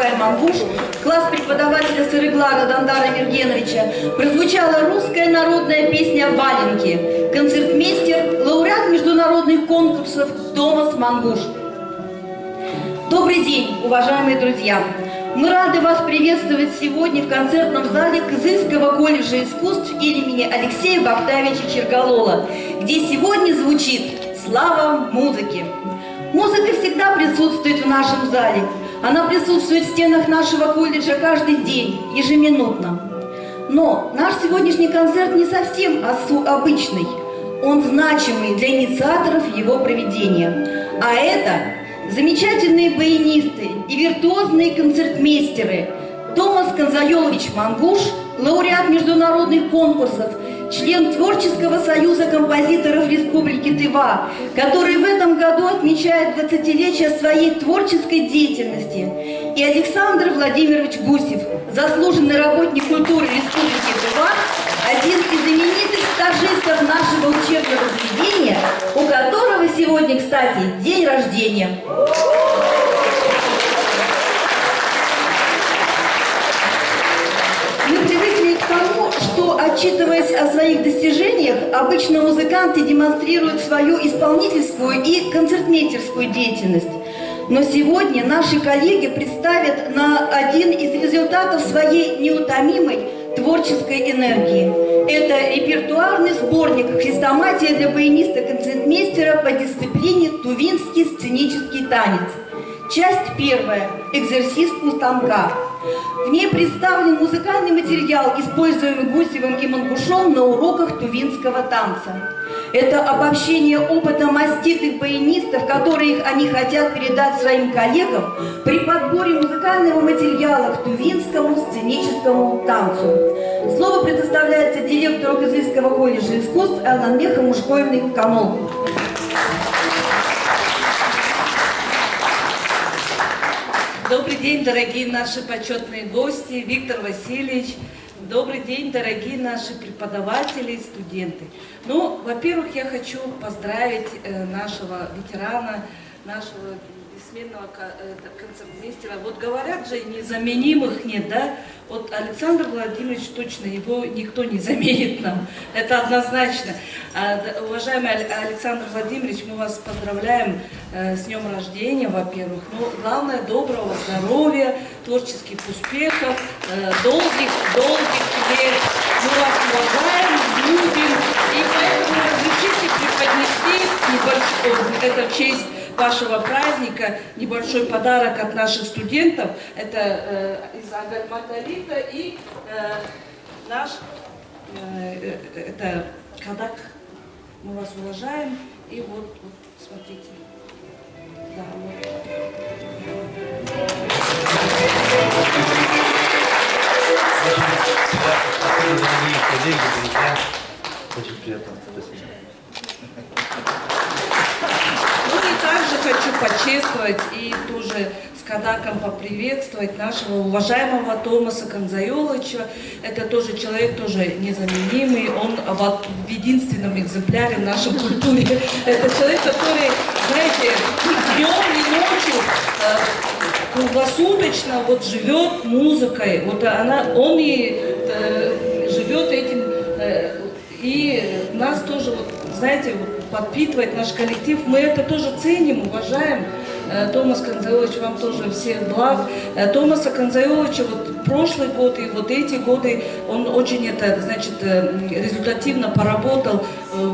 Николая Мангуш, класс преподавателя Сырыглара Дандара Мергеновича, прозвучала русская народная песня «Валенки», концертмейстер, лауреат международных конкурсов Томас Мангуш. Добрый день, уважаемые друзья! Мы рады вас приветствовать сегодня в концертном зале Кызыльского колледжа искусств имени Алексея Бактаевича Черголола, где сегодня звучит «Слава музыке». Музыка всегда присутствует в нашем зале. Она присутствует в стенах нашего колледжа каждый день, ежеминутно. Но наш сегодняшний концерт не совсем обычный. Он значимый для инициаторов его проведения. А это замечательные баянисты и виртуозные концертмейстеры Томас Конзайолович Мангуш, лауреат международных конкурсов, член Творческого союза композиторов Республики Тыва, который в этом году отмечает 20-летие своей творческой деятельности, и Александр Владимирович Гусев, заслуженный работник культуры Республики Тыва, один из знаменитых стажистов нашего учебного заведения, у которого сегодня, кстати, день рождения. Мы привыкли к тому, что, отчитываясь о своих достижениях, обычно музыканты демонстрируют свою исполнительскую и концертмейстерскую деятельность. Но сегодня наши коллеги представят на один из результатов своей неутомимой творческой энергии. Это репертуарный сборник «Хрестоматия для баяниста-концертмейстера по дисциплине Тувинский сценический танец». Часть первая. Экзерсис у станка. В ней представлен музыкальный материал, используемый Гусевым и Мангушом на уроках тувинского танца. Это обобщение опыта маститых баянистов, которые они хотят передать своим коллегам при подборе музыкального материала к тувинскому сценическому танцу. Слово предоставляется директору Кызыльского колледжа искусств Аланбеха Мушкоевной Камол. Добрый день, дорогие наши почетные гости, Виктор Васильевич. Добрый день, дорогие наши преподаватели и студенты. Ну, во-первых, я хочу поздравить нашего ветерана, нашего бессменного концертмейстера. Вот говорят же, незаменимых нет, да? Вот Александр Владимирович точно, его никто не заменит нам. Это однозначно. Уважаемый Александр Владимирович, мы вас поздравляем с днем рождения, во-первых. Но главное, доброго здоровья, творческих успехов, долгих лет. Мы вас уважаем, любим. И поэтому разрешите преподнести это в честь вашего праздника, небольшой подарок от наших студентов. Это из Агаль-Магдалита и наш это кадак. Мы вас уважаем. И вот смотрите. Да, вот. Очень приятно. Спасибо. Также хочу почествовать и тоже с кадаком поприветствовать нашего уважаемого Томаса Конзайоловича. Это тоже человек, тоже незаменимый. Он в единственном экземпляре в нашей культуре. Это человек, который, знаете, днем и ночью круглосуточно вот живет музыкой. Вот он и живет этим. И нас тоже, вот, знаете, подпитывает наш коллектив. Мы это тоже ценим, уважаем. Томас Конзайолович, вам тоже всех благ. Томаса Конзайоловича вот прошлый год и вот эти годы он очень результативно поработал.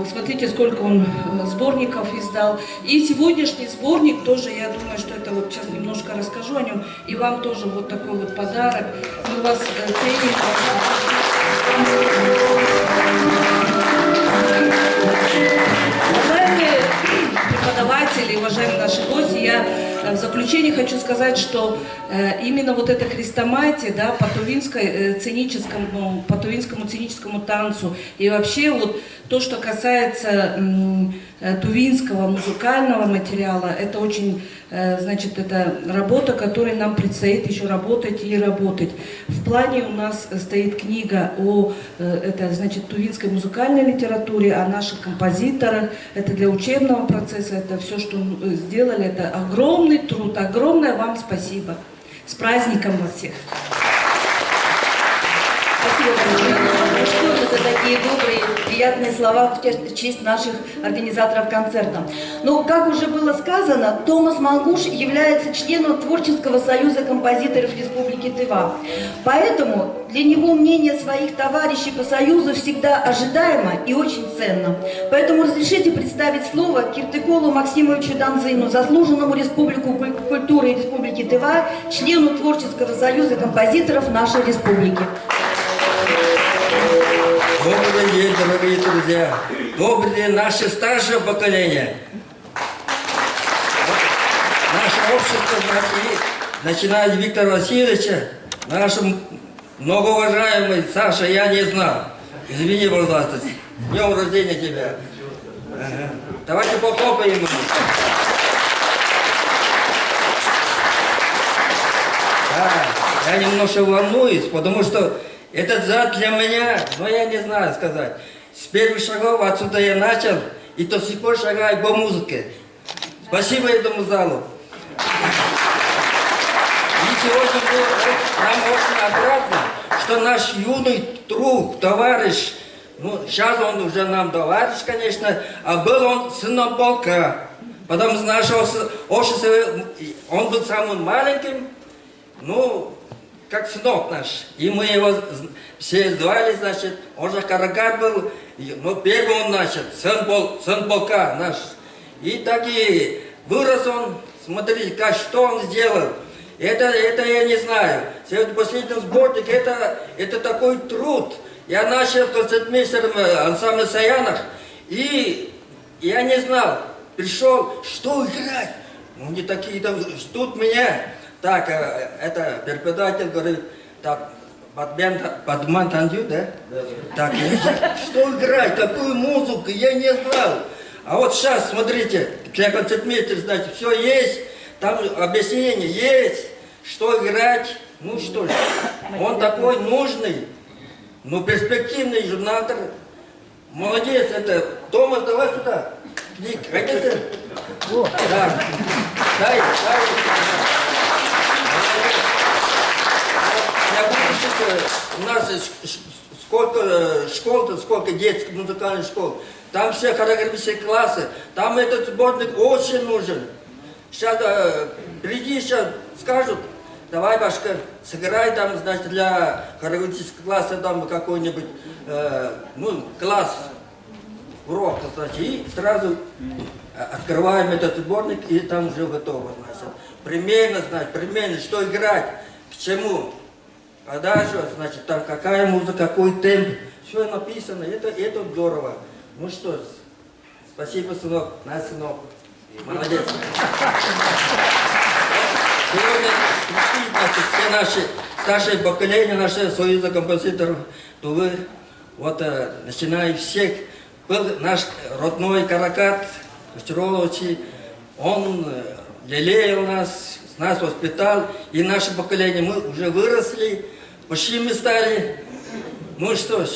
Смотрите, сколько он сборников издал. И сегодняшний сборник тоже, я думаю, что это вот сейчас немножко расскажу о нем. И вам тоже вот такой вот подарок. Мы вас ценим. Уважаемые преподаватели, уважаемые наши гости, я в заключение хочу сказать, что именно вот эта хрестоматия, да, по тувинскому сценическому танцу и вообще вот то, что касается тувинского музыкального материала, это очень, это работа, которой нам предстоит еще работать и работать. В плане у нас стоит книга о, тувинской музыкальной литературе, о наших композиторах. Это для учебного процесса, это все, что сделали, это огромный труд, огромное вам спасибо. С праздником вас всех! Спасибо большое за такие добрые, приятные слова в честь наших организаторов концерта. Но, как уже было сказано, Томас Мангуш является членом Творческого союза композиторов Республики Тыва. Поэтому для него мнение своих товарищей по союзу всегда ожидаемо и очень ценно. Поэтому разрешите представить слово Киртыколу Максимовичу Данзыну, заслуженному Республику культуры Республики Тыва, члену Творческого союза композиторов нашей республики. Добрый день, дорогие друзья! Добрый день, наше старшее поколение! Наше общество, начиная с Виктора Васильевича, наш многоуважаемый Саша, я не знал. Извини, пожалуйста, с днем рождения тебя! Ага. Давайте похлопаем ему. Да, я немножко волнуюсь, потому что этот зал для меня, но я не знаю сказать. С первых шагов отсюда я начал, и до сих пор шагаю по музыке. Спасибо этому залу. И сегодня нам очень отрадно, что наш юный друг, товарищ, ну, сейчас он уже нам товарищ, конечно, а был он сыном полка. Потому что нашего общества, он был самым маленьким, ну, как сынок наш. И мы его все звали, значит, он же Карагат был, но первый он, значит, сын полка наш. И так и вырос он, смотрите, что он сделал. Это я не знаю. Сегодня последний сборник, это такой труд. Я начал концертмейстером ансамбля Саянах, и я не знал, пришел, что играть. Ну, не такие там ждут меня. Так, это преподаватель говорит, так, подман танцует, да? Так, что играть, какую музыку, я не знал. А вот сейчас, смотрите, для концертмейстера, значит, все есть, там объяснение есть, что играть, ну что ж, он такой нужный, ну перспективный журналистр, молодец, это, Томас, давай сюда, книг, хотите? Да, дай. У нас сколько школ-то, сколько детских музыкальных школ. Там все хореографические классы. Там этот сборник очень нужен. Сейчас приди, сейчас скажут, давай, Башка, сыграй там, значит, для хореографического класса там какой-нибудь, ну, класс, урок, значит, и сразу открываем этот сборник, и там уже готово, значит. Примерно, значит, что играть, к чему. А дальше, значит, там какая музыка, какой темп, все написано, это здорово. Ну что ж, спасибо, сынок, наш сынок, молодец. Сегодня пришли, значит, все наши старшие поколения, нашего союза композиторов Тувы, вот, начиная всех, был наш родной Каракат Кучерович, он лелеял нас воспитал, и наше поколение, мы уже выросли, мужчинами стали. Ну что ж,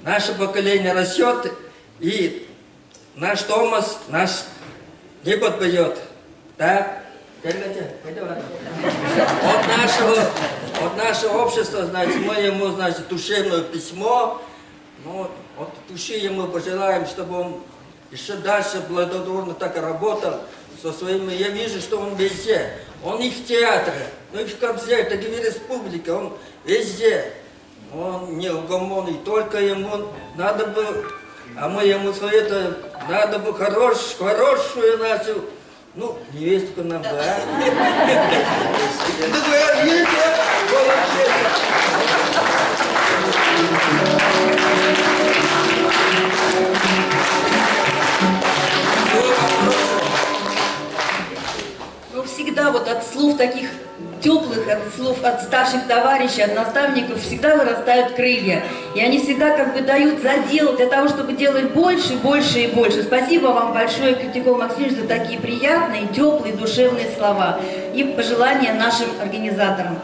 наше поколение растет, и наш Томас, наш не подпоет. Так? От нашего общества, значит, мы ему, значит, душевное письмо, ну, от души ему пожелаем, чтобы он еще дальше плодотворно так и работал со своими. Я вижу, что он везде. Он и в театре, ну и в концерте, и в республике, он везде. Он неугомонный, только ему надо бы, а мы ему советуем, надо бы хорошую нашу, ну, невестку нам, да? Ну, всегда вот от слов таких теплых, от слов от старших товарищей, от наставников всегда вырастают крылья. И они всегда как бы дают задел для того, чтобы делать больше, больше и больше. Спасибо вам большое, Киртыкол Максимович, за такие приятные, теплые, душевные слова и пожелания нашим организаторам.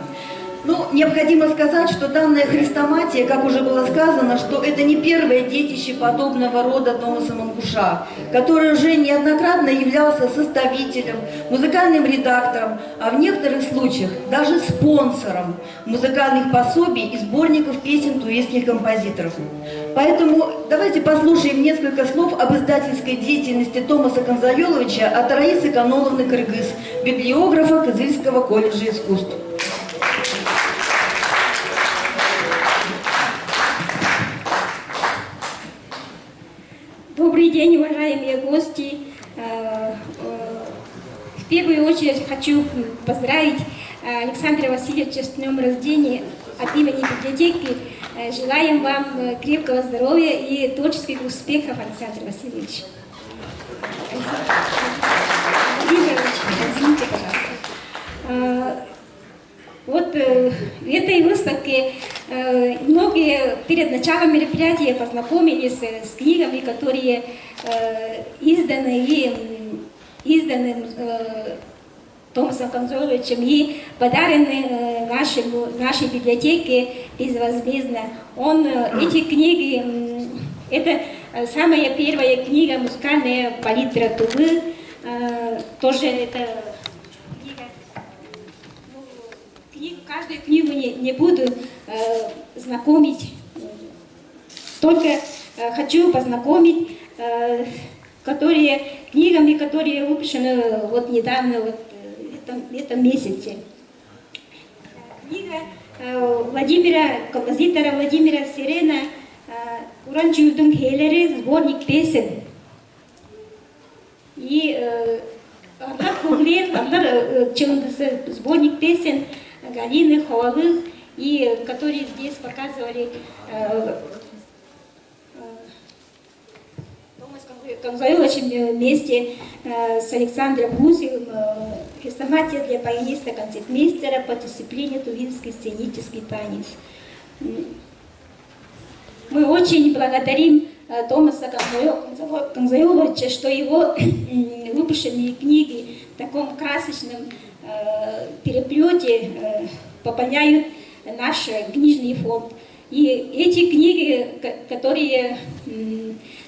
Ну, необходимо сказать, что данная хрестоматия, как уже было сказано, что это не первое детище подобного рода Томаса Мангуша, который уже неоднократно являлся составителем, музыкальным редактором, а в некоторых случаях даже спонсором музыкальных пособий и сборников песен тувинских композиторов. Поэтому давайте послушаем несколько слов об издательской деятельности Томаса Канзайоловича от Раисы Каноловны Кыргыз, библиографа Кызыльского колледжа искусств. Добрый день, уважаемые гости. В первую очередь хочу поздравить Александра Васильевича с днем рождения от имени библиотеки. Желаем вам крепкого здоровья и творческих успехов, Александр Васильевич. Извините, пожалуйста. Вот в этой выставке многие перед началом мероприятия познакомились с книгами, которые изданы Томасом Канзайоловичем и подарены нашей библиотеке безвозмездно. Эти книги, это самая первая книга «Музыкальная палитра Тувы», тоже это каждую книгу не буду знакомить, только хочу познакомить книгами, которые выпущены вот недавно, вот в этом месяце. Книга композитора Владимира Сирена «Уранчудун Хейлери», сборник песен. И сборник песен Галины Ховалых, и которые здесь показывали Томас Канзайолович вместе с Александром Гусевым, хрестоматия для баяниста-концертмейстера по дисциплине тувинский сценический танец. Мы очень благодарим Томаса Канзайоловича, что его выпущенные книги в таком красочном переплете пополняют наш книжный фонд. И эти книги, которые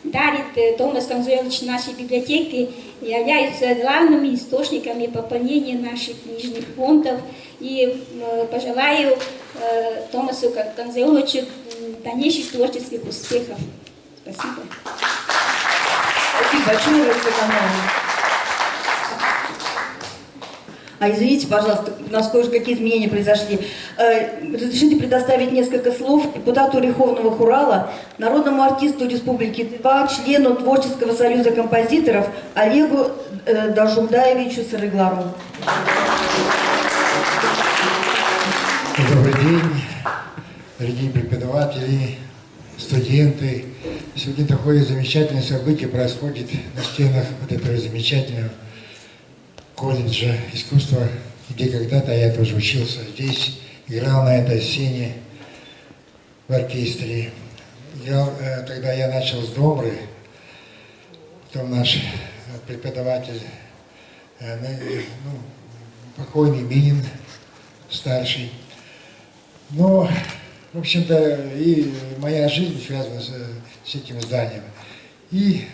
дарит Томас Канзайолович нашей библиотеке, являются главными источниками пополнения наших книжных фондов. И пожелаю Томасу Канзайоловичу дальнейших творческих успехов. Спасибо. Спасибо большое, Раиса Каноловна. Извините, пожалуйста, у нас кое-какие изменения произошли. Разрешите предоставить несколько слов депутату Верховного Хурала, народному артисту Республики Тыва, члену Творческого союза композиторов Олегу Дажулдаевичу Сырыглару. Добрый день, дорогие преподаватели, студенты. Сегодня такое замечательное событие происходит на стенах вот этого замечательного колледжа искусства, где когда-то я тоже учился здесь, играл на этой сцене в оркестре. Тогда я начал с домры, потом наш преподаватель, покойный Минин, старший. Но, в общем-то, и моя жизнь связана с этим зданием. И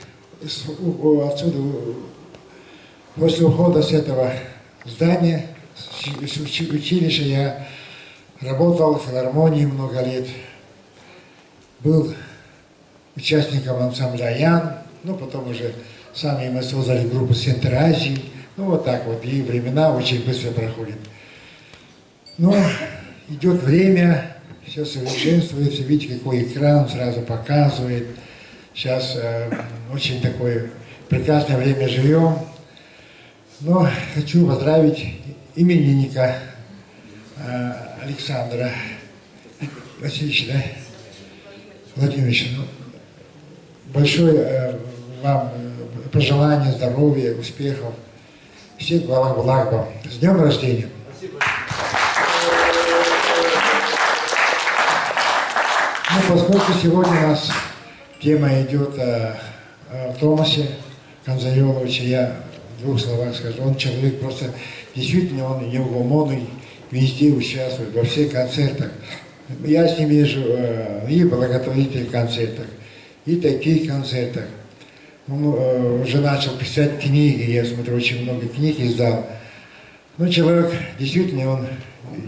отсюда, после ухода с этого здания, с училища, я работал в филармонии много лет, был участником ансамбля «Ян», потом уже сами мы создали группу «Центр Азии», вот так вот, и времена очень быстро проходят. Но идет время, все совершенствуется, видите, какой экран сразу показывает. Сейчас очень такое прекрасное время живем. Но хочу поздравить именинника Александра Васильевича, да? Владимировича. Большое вам пожелание здоровья, успехов, всех благ вам. С днем рождения! Спасибо. Поскольку сегодня у нас тема идет о Томасе Канзайоловиче, я в двух словах скажу. Он человек просто, действительно, он неугомонный, везде участвуют, во всех концертах. Я с ними вижу и благотворительных концертах, и таких концертах. Он уже начал писать книги, я смотрю, очень много книг издал. Ну, человек, действительно, он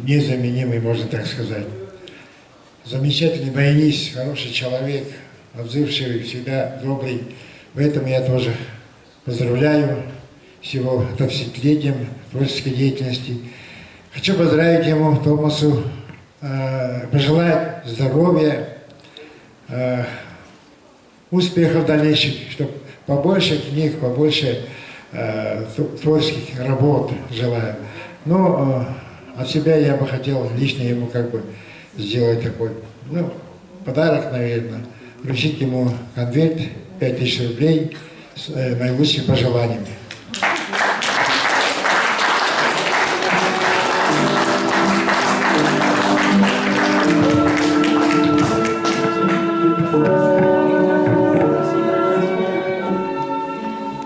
незаменимый, можно так сказать. Замечательный баянист, хороший человек, отзывчивый, всегда добрый. Поэтому я тоже поздравляю с его 20-летием творческой деятельности. Хочу поздравить ему, Томасу, пожелать здоровья, успехов дальнейших, чтобы побольше книг, побольше творческих работ желаю. Но от себя я бы хотел лично ему как бы сделать такой, ну, подарок, наверное, вручить ему конверт 5000 рублей с наилучшими пожеланиями.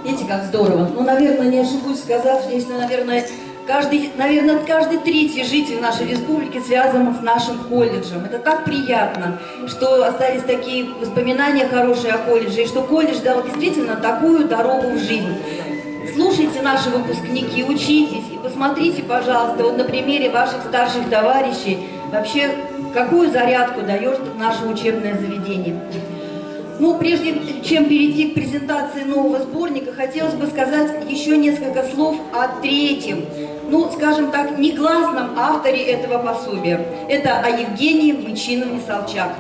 Видите, как здорово. Ну, наверное, не ошибусь сказав, что если, наверное, каждый третий житель нашей республики связан с нашим колледжем. Это так приятно, что остались такие воспоминания хорошие о колледже, и что колледж дал действительно такую дорогу в жизнь. Слушайте наши выпускники, учитесь и посмотрите, пожалуйста, вот на примере ваших старших товарищей, вообще, какую зарядку дает наше учебное заведение. Ну, прежде чем перейти к презентации нового сборника, хотелось бы сказать еще несколько слов о третьем, ну, скажем так, негласном авторе этого пособия. Это о Евгении Мычиновне Собчак,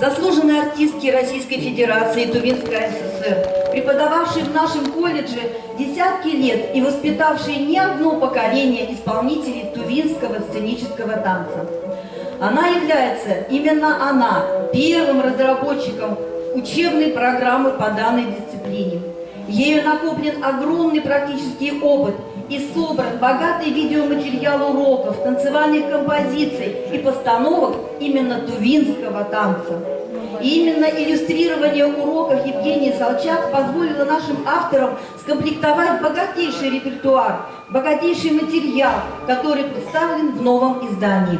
заслуженной артистке Российской Федерации и Тувинской ССР, преподававшей в нашем колледже десятки лет и воспитавшей не одно поколение исполнителей тувинского сценического танца. Именно она, первым разработчиком учебной программы по данной дисциплине. Ею накоплен огромный практический опыт и собран богатый видеоматериал уроков, танцевальных композиций и постановок именно тувинского танца. И именно иллюстрирование уроков Евгении Собчак позволило нашим авторам скомплектовать богатейший репертуар, богатейший материал, который представлен в новом издании.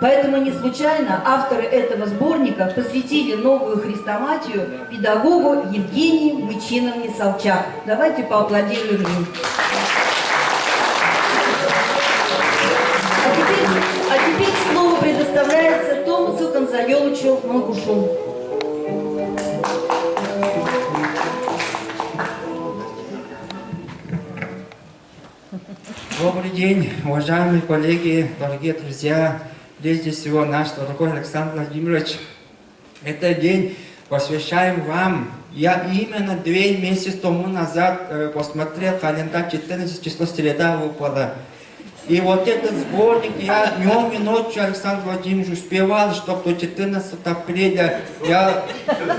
Поэтому не случайно авторы этого сборника посвятили новую хрестоматию педагогу Евгении Мычиновне Собчак. Давайте поаплодируем им. А теперь слово предоставляется Томасу Конзайоловичу Мангушу. Добрый день, уважаемые коллеги, дорогие друзья. Прежде всего, наш дорогой Александр Владимирович, этот день посвящаем вам. Я именно 2 месяца тому назад посмотрел календарь, 14 число среда выпало. И вот этот сборник я днем и ночью, Александр Владимирович, успевал, чтобы до 14 апреля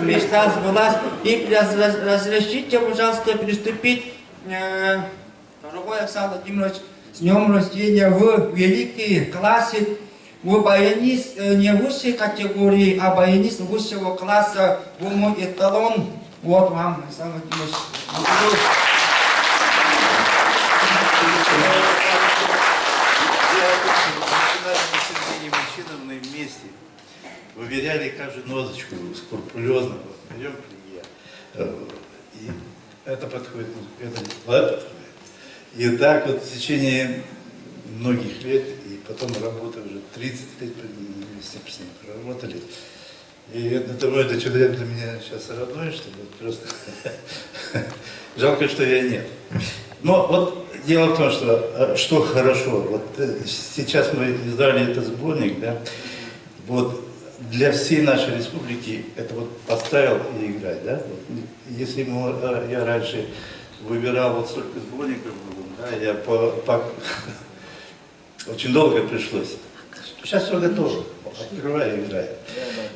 мечта сбылась. И разрешите, пожалуйста, приступить, дорогой Александр Владимирович, с днем рождения в великий классе. Вы баянист не высшей категории, а баянист высшего класса. Вы мой эталон. Вот вам, Александр Владимирович. Евгенией Мычиновной вместе выверяли каждую ноточку скрупулезно. Пойдем, и это подходит, это подходит. И так вот в течение многих лет, и потом работы уже 30 лет вместе с ним проработали. И это человек для меня сейчас родной, что вот просто жалко, что я нет. Но вот дело в том, что хорошо, вот сейчас мы издали этот сборник, да, вот для всей нашей республики это вот поставил и играть, да. Вот, если я раньше выбирал вот столько сборников, да, я очень долго пришлось. Сейчас все готово, открываю и играю.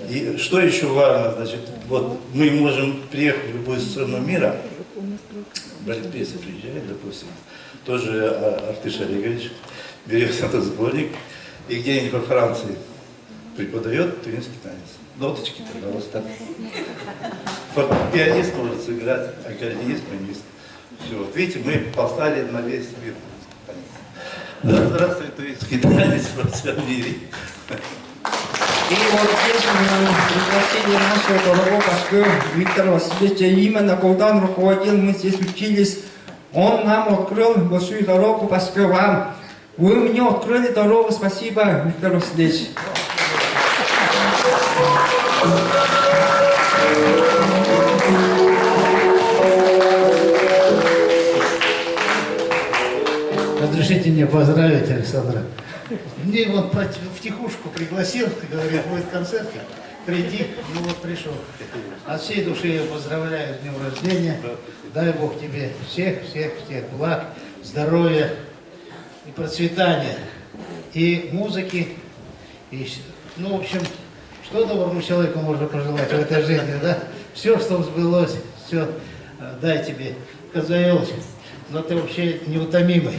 И что еще важно, значит, вот мы можем приехать в любую страну мира, балет-пьесы приезжает, допустим, тоже Артыш Олегович берет этот сборник и где-нибудь во Франции преподает тувинский танец. Ноточки, пожалуйста. Пианист может сыграть, аккордеонист, пианист. Все, вот видите, мы послали на весь мир. Да здравствует турецкий танец во всем мире. И вот здесь мы пригласили нашего дорогого пастора Виктора Васильевича. Именно когда он руководил, мы здесь учились. Он нам открыл большую дорогу, пастор, вам. Вы мне открыли дорогу. Спасибо, Виктор Васильевич. Разрешите мне поздравить Александра. Мне он втихушку пригласил, говорит, будет концерт, приди, ну вот пришел. От всей души я поздравляю с днем рождения. Дай Бог тебе всех благ, здоровья и процветания, и музыки, и, ну, в общем, что доброму человеку можно пожелать в этой жизни, да? Все, что сбылось, все, дай тебе. Казаевич, но ты вообще неутомимый,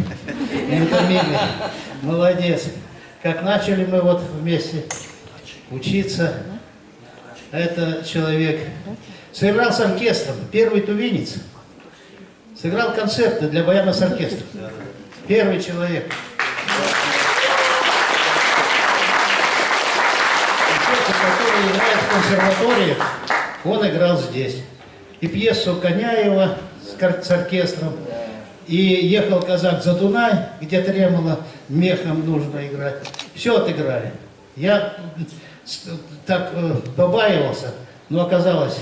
молодец. Как начали мы вот вместе учиться, это человек сыграл с оркестром, первый тувинец, сыграл концерты для баяна с оркестром, первый человек. Который играет в консерватории, он играл здесь. И пьесу Коняева с оркестром, и ехал казак за Дунай, где Тремоло мехом нужно играть. Все отыграли. Я так побаивался, но оказалось,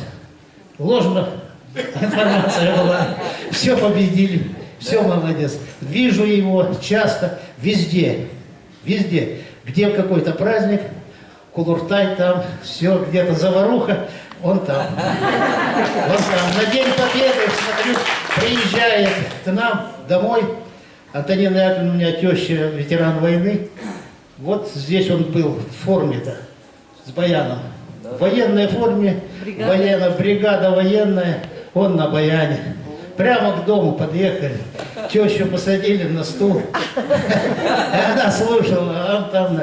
ложная информация была. Все победили, все молодец. Вижу его часто, везде. Где какой-то праздник, Кулуртай там, все, где-то заваруха, он там. На День Победы, смотрю, приезжает к нам домой. Антонина Яковлевна, у меня теща, ветеран войны. Вот здесь он был в форме-то, с баяном. В военной форме, бригада военная, он на баяне. Прямо к дому подъехали, тещу посадили на стул. И она слушала, а он там,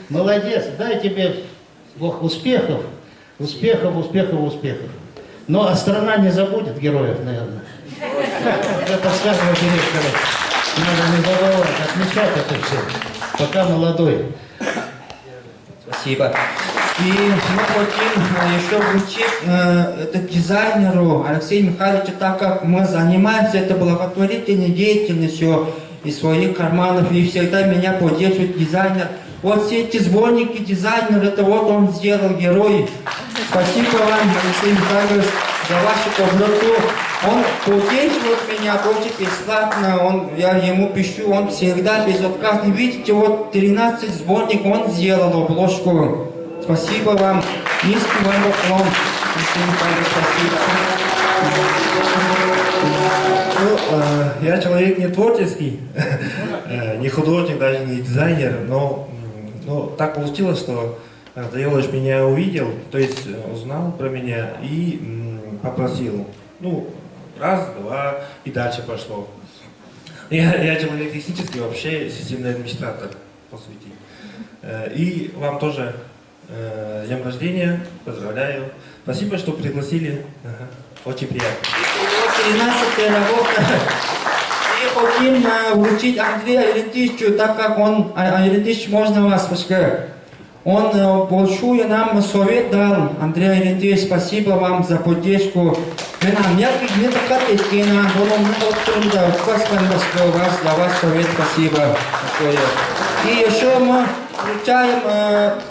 молодец, дай тебе Бог успехов. Но а страна не забудет героев, наверное. Это сказано директора. Надо не забывать, отмечать это все, пока молодой. Спасибо. И мы хотим еще вручить это дизайнеру Алексею Михайловичу, так как мы занимаемся этой благотворительной деятельностью из своих карманов, и всегда меня поддерживает дизайнер. Вот все эти сборники дизайнер, это вот он сделал, герой. Спасибо вам, Алексей Михайлович, за вашу доброту. Он поддерживает меня очень бесплатно, я ему пишу, он всегда безотказно. Видите, вот 13 сборников он сделал обложку. Спасибо вам, низкий вам поклон. Ну, я человек не творческий, не художник, даже не дизайнер, но так получилось, что Заелыч меня увидел, то есть узнал про меня и попросил. Ну, раз, два, и дальше пошло. Я человек технический, вообще системный администратор, по сути. И вам тоже с днем рождения, поздравляю. Спасибо, что пригласили. Очень приятно. 13-я работа. И хотим вручить Андрею Арентьевичу, так как он, Арентьевич, можно вас пускать. Он большую нам совет дал. Андрей Арентьевич, спасибо вам за поддержку. Мы нам не такие, на вас, за ваш совет, спасибо. И еще мы включаем,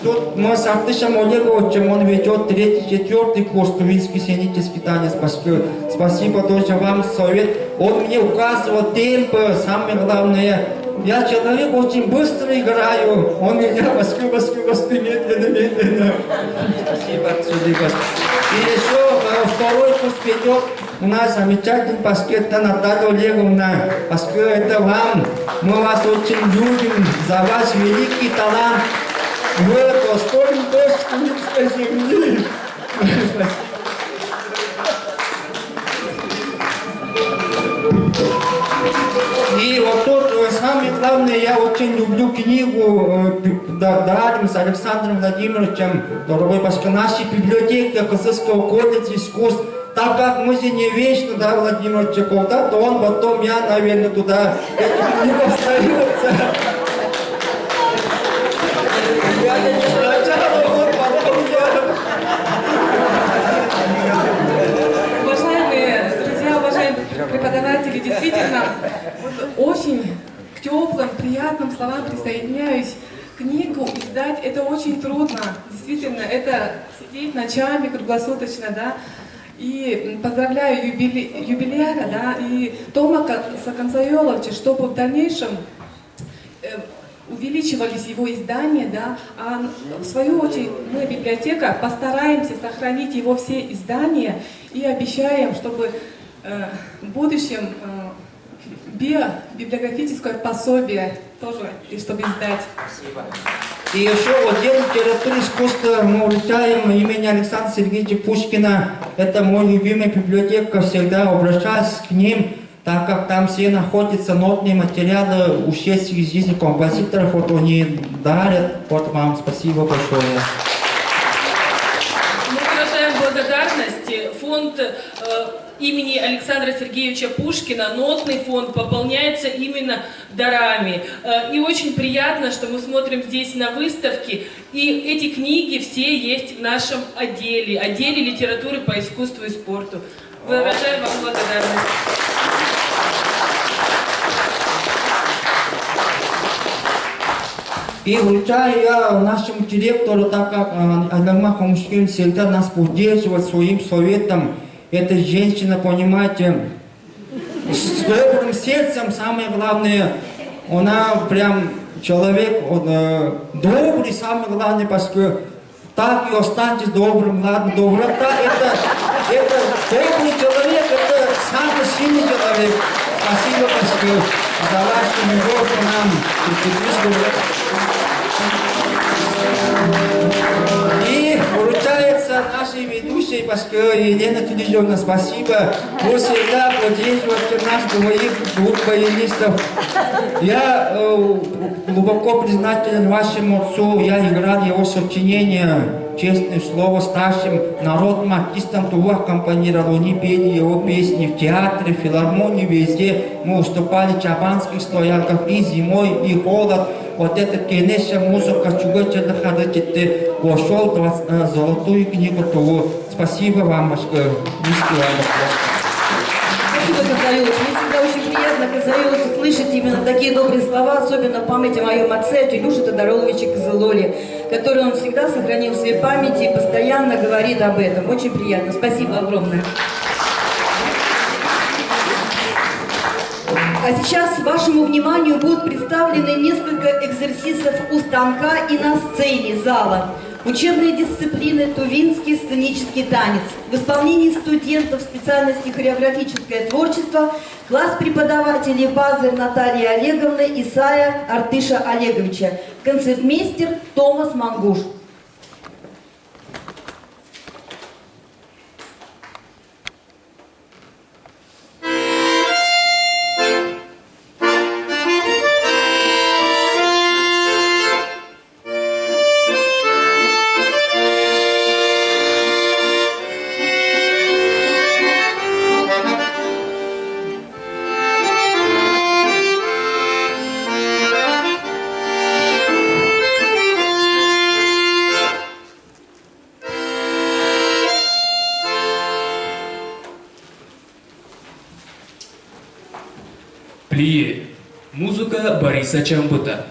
тут мы с Артышем Олеговичем, он ведет 3-4 курс тувинский сценический танец. Спасибо тоже вам совет. Он мне указывал темпы, самое главное. Я человек очень быстро играю. Он меня медленно. Спасибо. И еще второй курс ведет у нас замечательный баскет Наталья Олеговна. Поскольку это вам. Мы вас очень любим за ваш великий талант. Вы достоин дочь земли. И вот тут самое главное, я очень люблю книгу «Дарим» с Александром Владимировичем, дорогой Пашка, нашей библиотеки Казахского колледжа искусств. Так как мы же не вечно, да, Владимирович, когда-то он, потом я, наверное, туда эту книгу встаю. получается. Я не сначала, вот потом я. Уважаемые друзья, уважаемые преподаватели, действительно, вот очень к теплым, приятным словам присоединяюсь. Книгу издать это очень трудно. Действительно, это сидеть ночами круглосуточно, да. И поздравляю юбиляра, да, и Тома Саканцайоловича, чтобы в дальнейшем увеличивались его издания, да, а в свою очередь мы, библиотека, постараемся сохранить его все издания и обещаем, чтобы в будущем библиографическое пособие тоже, и чтобы издать. Спасибо. И еще отдел литературы и искусства мы улетаем имени Александра Сергеевича Пушкина. Это мой любимый библиотека, всегда обращаюсь к ним, так как там все находятся нотные материалы ушедших из жизни композиторов, вот они дарят. Вот вам спасибо большое. Мы выражаем благодарность. Фонд имени Александра Сергеевича Пушкина, нотный фонд, пополняется именно дарами. И очень приятно, что мы смотрим здесь на выставке, и эти книги все есть в нашем отделе литературы по искусству и спорту. Выражаем вам благодарность. И вручаю я нашему директору, так как Адама Хомушкин всегда нас поддерживает своим советом. Эта женщина, понимаете, с добрым сердцем, самое главное, она прям человек добрый, самое главное, поскольку так и останьтесь добрым, ладно, доброта, это добрый человек, это самый сильный человек. Спасибо, поскольку за вашу любовь к нам. И вручается нашей ведущей, поскольку Елена Тулежевна, спасибо. Вы всегда поддерживаете нас, двух баянистов. Я глубоко признателен вашему отцу. Я играл его сочинения, честное слово, старшим народным артистам Тува аккомпанировал. Они пели его песни в театре, в филармонии, везде. Мы выступали в чабанских стоянках и зимой, и холод. Вот эта кенеша музыка, чугача ходите, вошел в золотую книгу Туву. Спасибо вам, большое. Спасибо, Казаилович. Мне всегда очень приятно, Казаилович, слышать именно такие добрые слова, особенно в память о моем отце, Тюлюше Тодоровиче Козылоле, который он всегда сохранил в своей памяти и постоянно говорит об этом. Очень приятно. Спасибо огромное. А сейчас вашему вниманию будут представлены несколько экзерсисов у станка и на сцене зала. Учебные дисциплины «Тувинский сценический танец». В исполнении студентов специальности хореографическое творчество класс преподавателей Базы Натальи Олеговны и Сая Артыша Олеговича. Концертмейстер Томас Мангуш. Плие. Музыка Бориса Чамбута.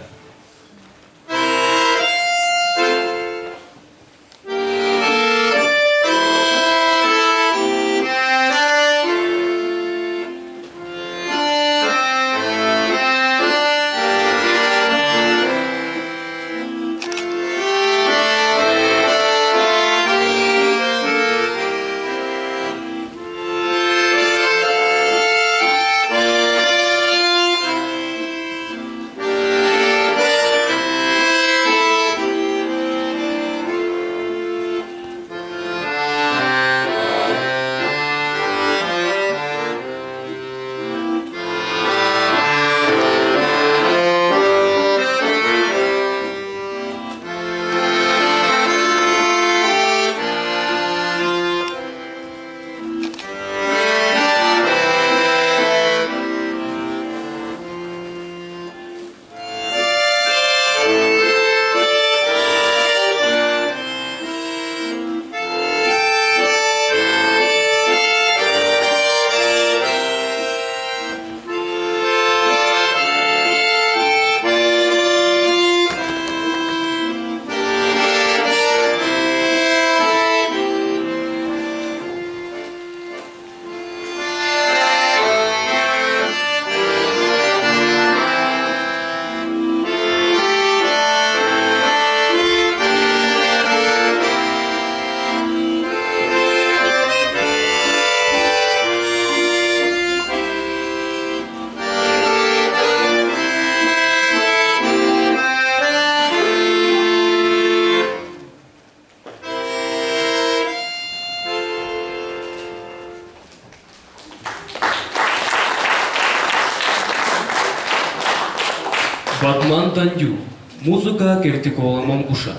Батман Тандю. Музыка Кертикола Мамгуша.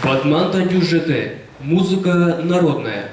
Батман Тандю ЖТ. Музыка народная.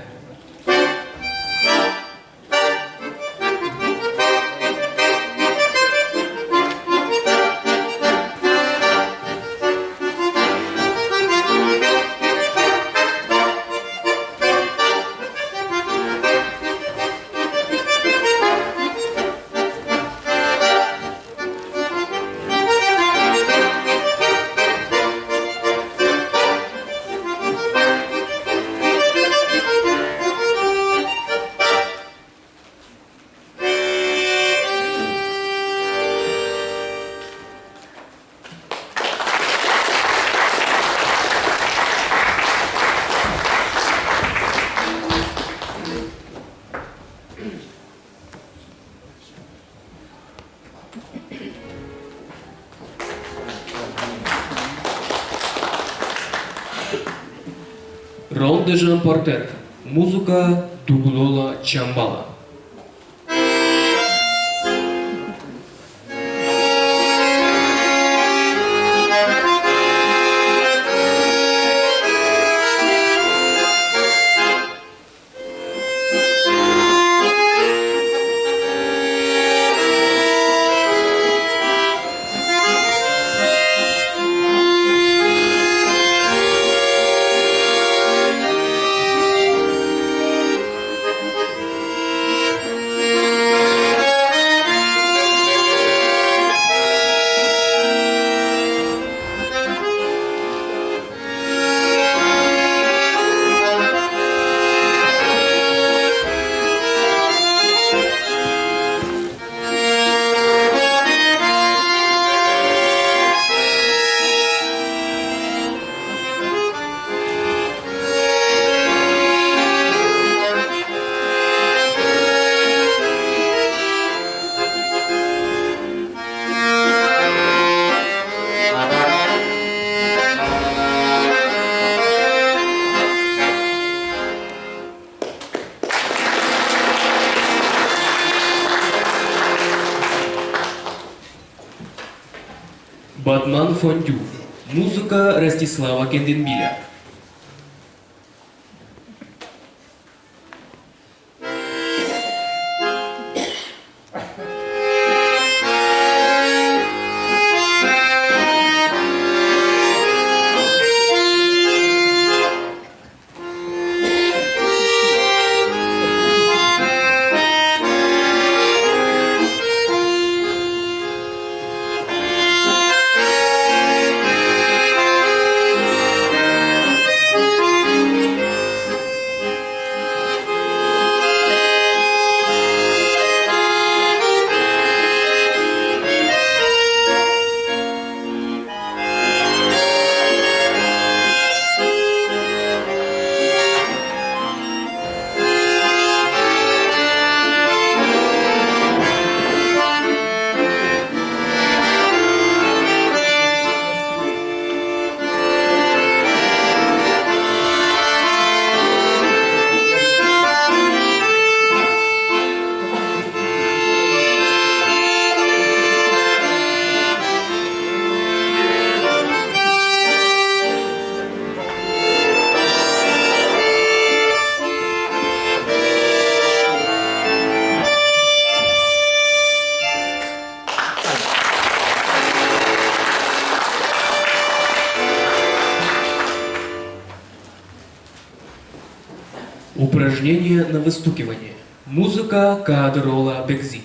Ронде Жан Портер. Музыка Дуглола Чамбала. Батман Фондю. Музыка Ростислава Кенденбиля. Упражнение на выстукивание. Музыка Кадрола Бекзи.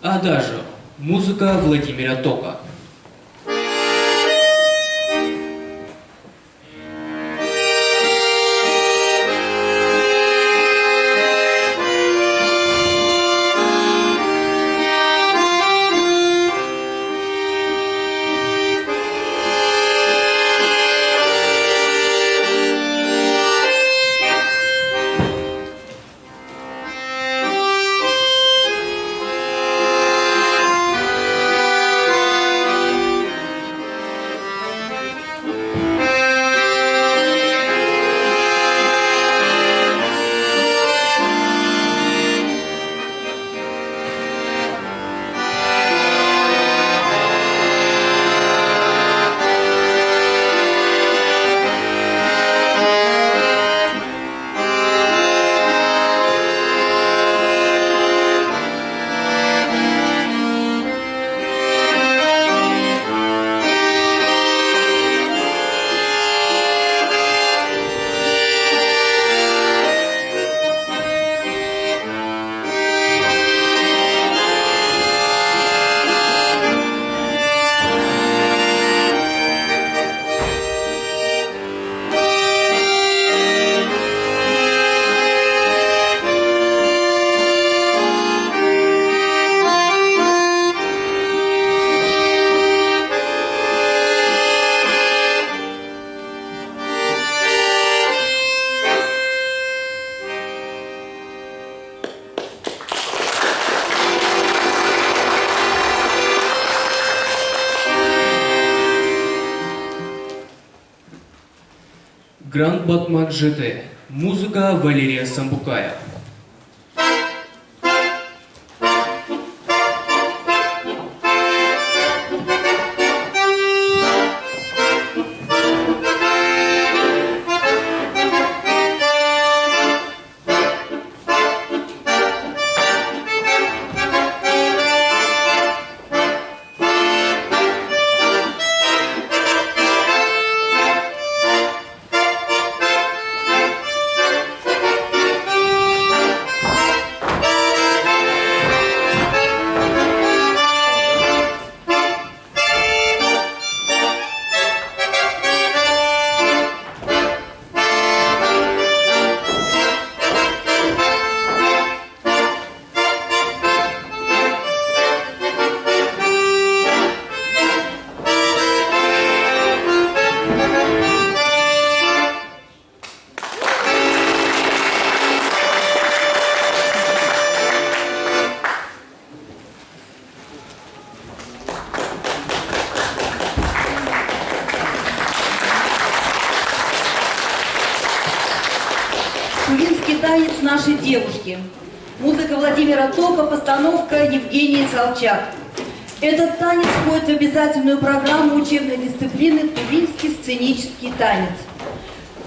Адажио. Музыка Владимира Тока. Гранд Батман ЖТ. Музыка Валерия Самбукая. Тувинский танец «Наши девушки». Музыка Владимира Тока, постановка Евгении Салчак. Этот танец входит в обязательную программу учебной дисциплины «Тувинский сценический танец».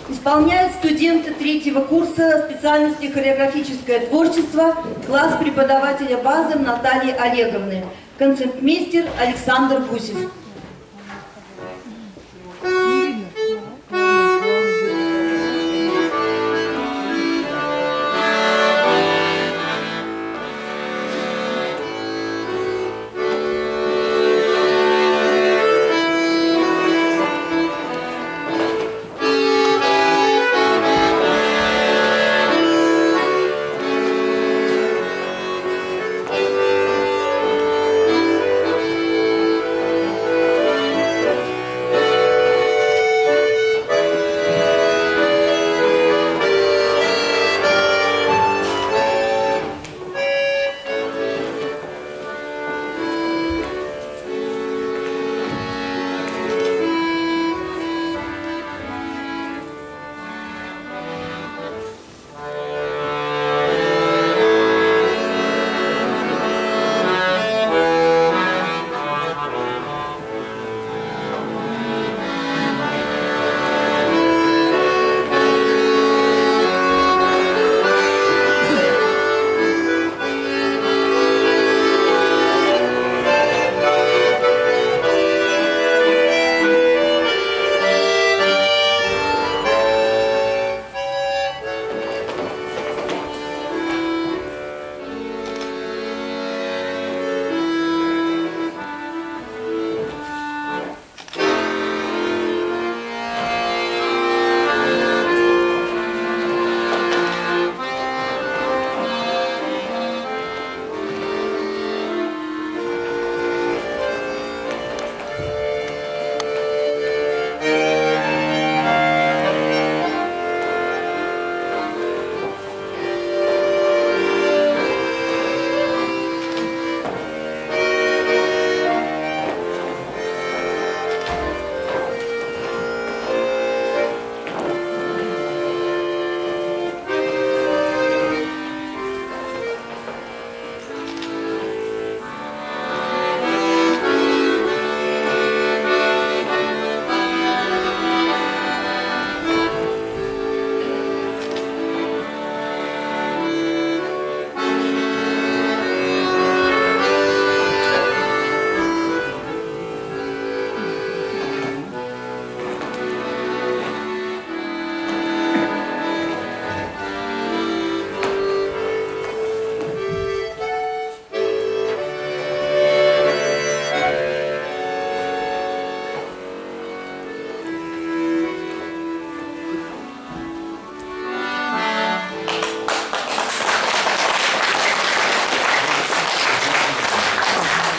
Исполняют студенты 3-го курса специальности хореографическое творчество, класс преподавателя базы Натальи Олеговны, концертмейстер Александр Гусев.